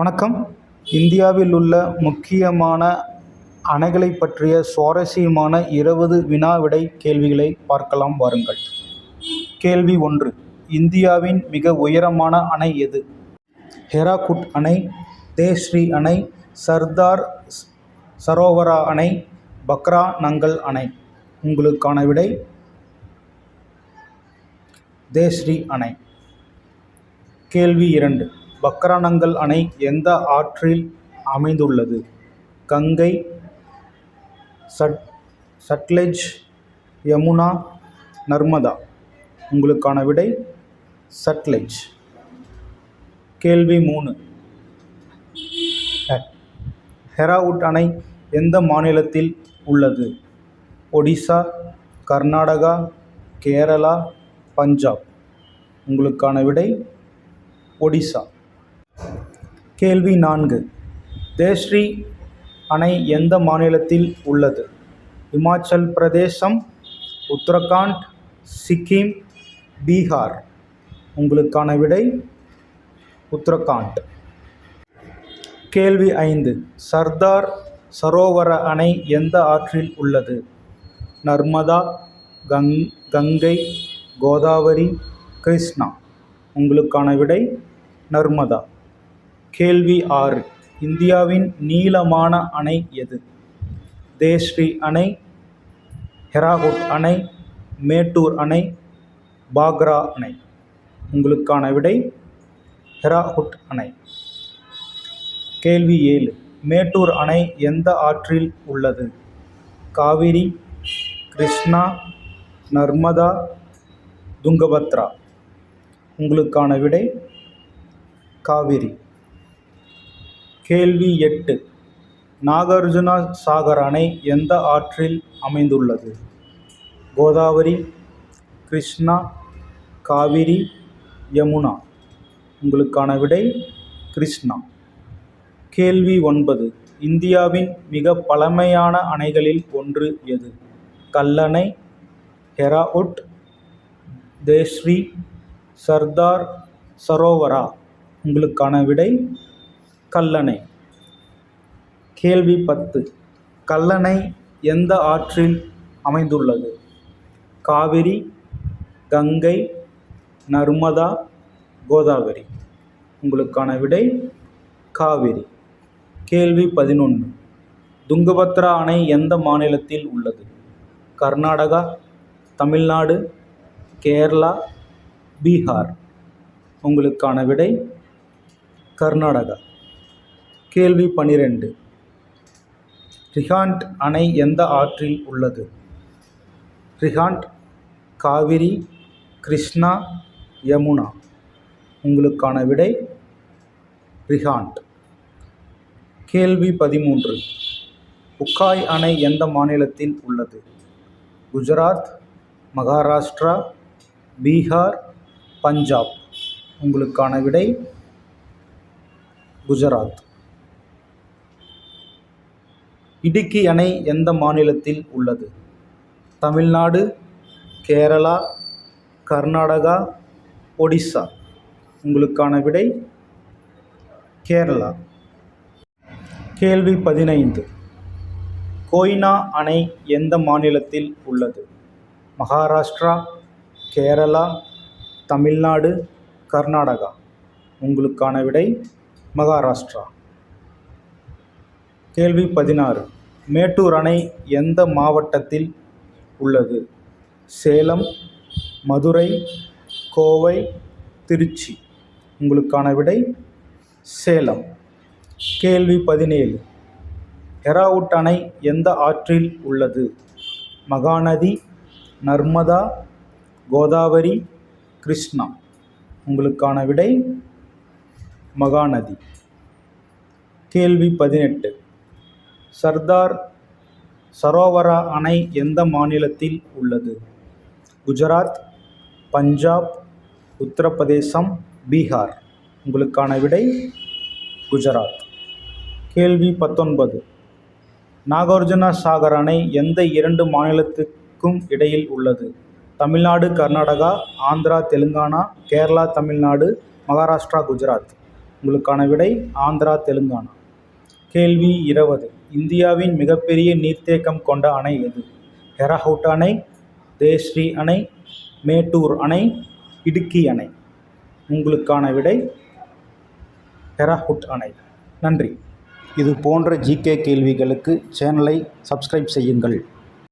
வணக்கம். இந்தியாவில் உள்ள முக்கியமான அணைகளைப் பற்றிய சுவாரஸ்யமான 20 வினா விடை கேள்விகளை பார்க்கலாம் வாருங்கள். கேள்வி 1. இந்தியாவின் மிக உயரமான அணை எது? ஹிராகுட் அணை, தேஸ்ரி அணை, சர்தார் சரோவரா அணை, பக்ரா நங்கல் அணை. உங்களுக்கான விடை தேஸ்ரி அணை. கேள்வி 2. பக்ரானங்கல் அணை எந்த ஆற்றில் அமைந்துள்ளது? கங்கை, சட்லெஜ், யமுனா, நர்மதா. உங்களுக்கான விடை சட்லெஜ். கேள்வி 3. ஹிராகுட் அணை எந்த மாநிலத்தில் உள்ளது? ஒடிசா, கர்நாடகா, கேரளா, பஞ்சாப். உங்களுக்கான விடை ஒடிசா. கேள்வி 4. தேஸ்ரி அணை எந்த மாநிலத்தில் உள்ளது? இமாச்சல் பிரதேசம், உத்தரகாண்ட், சிக்கிம், பீகார். உங்களுக்கான விடை உத்தரகாண்ட். கேள்வி 5. சர்தார் சரோவர அணை எந்த ஆற்றில் உள்ளது? நர்மதா, கங்கை, கோதாவரி, கிருஷ்ணா. உங்களுக்கான விடை நர்மதா. கேள்வி 6. இந்தியாவின் நீளமான அணை எது? தேஸ்ரி அணை, ஹிராகுட் அணை, மேட்டூர் அணை, பாக்ரா அணை. உங்களுக்கான விடை ஹிராகுட் அணை. கேள்வி 7. மேட்டூர் அணை எந்த ஆற்றில் உள்ளது? காவிரி, கிருஷ்ணா, நர்மதா, துங்கபத்ரா. உங்களுக்கான விடை காவிரி. கேள்வி 8. நாகார்ஜுனா சாகர் அணை எந்த ஆற்றில் அமைந்துள்ளது? கோதாவரி, கிருஷ்ணா, காவிரி, யமுனா. உங்களுக்கான விடை கிருஷ்ணா. கேள்வி 9. இந்தியாவின் மிக பழமையான அணைகளில் ஒன்று எது? கல்லணை, ஹிராகுட், தேஸ்ரி, சர்தார் சரோவரா. உங்களுக்கான விடை கல்லணை. கேள்வி 10. கல்லணை எந்த ஆற்றில் அமைந்துள்ளது? காவிரி, கங்கை, நர்மதா, கோதாவரி. உங்களுக்கான விடை காவிரி. கேள்வி 11. துங்கபத்ரா அணை எந்த மாநிலத்தில் உள்ளது? கர்நாடகா, தமிழ்நாடு, கேரளா, பீகார். உங்களுக்கான விடை கர்நாடகா. கேள்வி 12. ரிஹாண்ட் அணை எந்த ஆற்றில் உள்ளது? ரிஹாண்ட், காவிரி, கிருஷ்ணா, யமுனா. உங்களுக்கான விடை ரிஹாண்ட். கேள்வி 13. உக்காய் அணை எந்த மாநிலத்தில் உள்ளது? குஜராத், மகாராஷ்டிரா, பீகார், பஞ்சாப். உங்களுக்கான விடை குஜராத். இடுக்கி அணை எந்த மாநிலத்தில் உள்ளது? தமிழ்நாடு, கேரளா, கர்நாடகா, ஒடிசா. உங்களுக்கான விடை கேரளா. கேள்வி 15. கோய்னா அணை எந்த மாநிலத்தில் உள்ளது? மகாராஷ்டிரா, கேரளா, தமிழ்நாடு, கர்நாடகா. உங்களுக்கான விடை மகாராஷ்டிரா. கேள்வி 16. மேட்டூர் அணை எந்த மாவட்டத்தில் உள்ளது? சேலம், மதுரை, கோவை, திருச்சி. உங்களுக்கான விடை சேலம். கேள்வி 17. ஹிராகுட் அணை எந்த ஆற்றில் உள்ளது? மகாநதி, நர்மதா, கோதாவரி, கிருஷ்ணா. உங்களுக்கான விடை மகாநதி. கேள்வி 18. சர்தார் சரோவரா அணை எந்த மாநிலத்தில் உள்ளது? குஜராத், பஞ்சாப், உத்தரப்பிரதேசம், பீகார். உங்களுக்கான விடை குஜராத். கேள்வி 19. நாகார்ஜுனா சாகர் அணை எந்த 2 மாநிலத்துக்கும் இடையில் உள்ளது? தமிழ்நாடு, கர்நாடகா, ஆந்திரா, தெலுங்கானா, கேரளா, தமிழ்நாடு, மகாராஷ்டிரா, குஜராத். உங்களுக்கான விடை ஆந்திரா, தெலுங்கானா. கேள்வி 20. இந்தியாவின் மிகப்பெரிய நீர்த்தேக்கம் கொண்ட அணை எது? ஹெராகுட் அணை, தேஸ்ரீ அணை, மேட்டூர் அணை, இடுக்கி அணை. உங்களுக்கான விடை ஹெராகுட் அணை. நன்றி. இது போன்ற ஜிகே கேள்விகளுக்கு சேனலை சப்ஸ்கிரைப் செய்யுங்கள்.